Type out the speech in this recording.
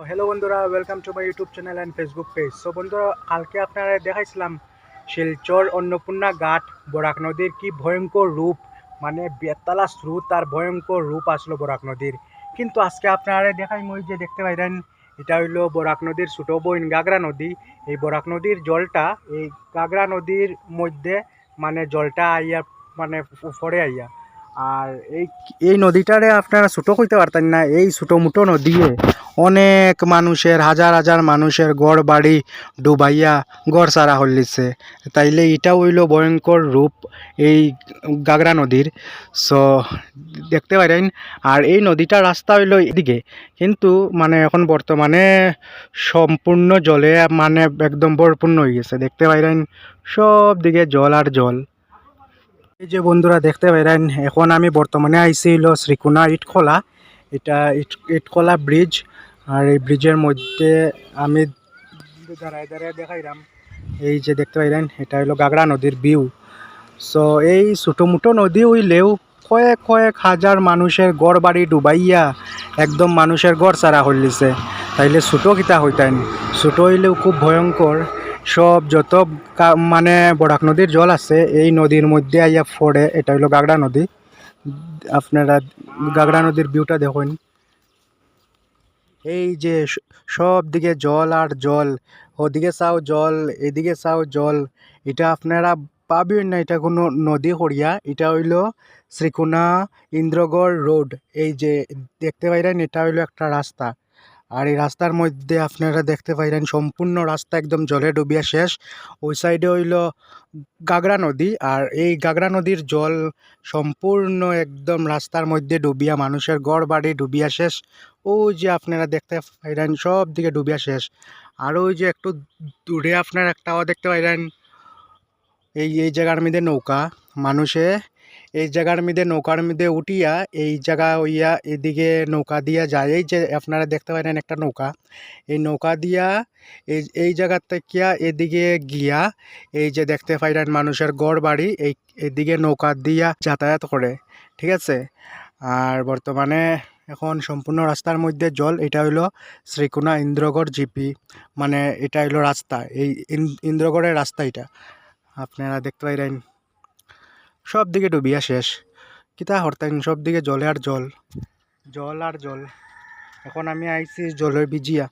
Hello বন্ধুরা, welcome to my YouTube channel and Facebook page. So বন্ধুরা, কালকে আপনারা দেখাইছিলাম শিলচর অন্নপূর্ণা ঘাট বরাক নদীর কি ভয়ঙ্কর রূপ, মানে বেতালা স্রোত আর ভয়ঙ্কর রূপ আসলো বরাক নদীর। কিন্তু আজকে আপনারা দেখাই মই যে দেখতে পাইলেন, এটা হইলো বরাক নদীর ছোটো বোন গাগরা নদী। এই বরাক নদীর জলটা এই গাগরা নদীর মধ্যে মানে জলটা আইয়া মানে ফরে আইয়া। আর এই এই নদীটারে আপনারা ছোটো কইতে পারতেন না। এই ছোটো মুটো নদী অনেক মানুষের, হাজার হাজার মানুষের গড় বাড়ি ডুবাইয়া গড় সারা হলিছে। তাইলে এটা হইল ভয়ঙ্কর রূপ এই গাগরা নদীর। সো দেখতে পারেন। আর এই নদীটা রাস্তা হইল এদিকে, কিন্তু মানে এখন বর্তমানে সম্পূর্ণ জলে মানে একদম পরিপূর্ণ হয়ে গেছে। দেখতে পাইলেন সব দিকে জল আর জল। এই যে বন্ধুরা দেখতে পাইলেন, এখন আমি বর্তমানে আইছি হলো শ্রীকোনা ইটখোলা। এটা ইটখোলা ব্রিজ। আর এই ব্রিজের মধ্যে আমি দাঁড়ায় দাঁড়ায় দেখাইলাম। এই যে দেখতে পাইলেন, এটা হলো গাগরা নদীর ভিউ। সো এই ছোটো মুটো নদী হইলেও কয়েক কয়েক হাজার মানুষের গড় বাড়ি ডুবাইয়া একদম মানুষের গড় ছাড়া হইলিছে। তাইলে ছোটো কিতা হইতেন, ছোটো হইলেও খুব ভয়ঙ্কর। সব যত মানে বরাক নদীর জল আছে এই নদীর মধ্যে আইয়া পড়ে। এটা হইলো গাগরা নদী। আপনারা গাগরা নদীর ভিউটা দেখুন। এই যে সব দিকে জল আর জল, ওদিকে চাও জল, এদিকে চাও জল। এটা আপনারা পাবেন না এটা কোনো নদী হরিয়া। এটা হইলো শ্রীকোনা ইন্দ্রগড় রোড। এই যে দেখতে পাইলেন, এটা হইলো একটা রাস্তা। আর এই রাস্তার মধ্যে আপনারা দেখতে পাইলেন সম্পূর্ণ রাস্তা একদম জলে ডুবিয়া শেষ। ওই সাইডে হইলো গাগরা নদী। আর এই গাগরা নদীর জল সম্পূর্ণ একদম রাস্তার মধ্যে ডুবিয়া মানুষের গড় বাড়ি ডুবিয়া শেষ। ওই যে আপনারা দেখতে পাইলেন সব দিকে ডুবিয়া শেষ। আর ওই যে একটু দূরে আপনারা একটাও দেখতে পাইলেন, এই এই জায়গার মধ্যে নৌকা মানুষে, এই জায়গার মধ্যে নৌকার মধ্যে উঠিয়া এই জায়গা হইয়া এদিকে নৌকা দিয়া যায়। এই যে আপনারা দেখতে পাইলেন একটা নৌকা, এই নৌকা দিয়া এই জায়গা থেকে এদিকে গিয়া এই যে দেখতে পাইলেন মানুষের গড় বাড়ি এই এদিকে নৌকা দিয়া যাতায়াত করে। ঠিক আছে। আর বর্তমানে এখন সম্পূর্ণ রাস্তার মধ্যে জল। এটা হইলো শ্রীকোনা ইন্দ্রগড় জিপি, মানে এটা হইলো রাস্তা, এই ইন্দ্রগড়ের রাস্তা এটা। আপনারা দেখতে পাইলেন সব দিকে ডুবিয়া শেষ। কিতা হরতেন, সব দিকে জলে আর জল, জল আর জল। এখন আমি আইছি জলের ভিজিয়া।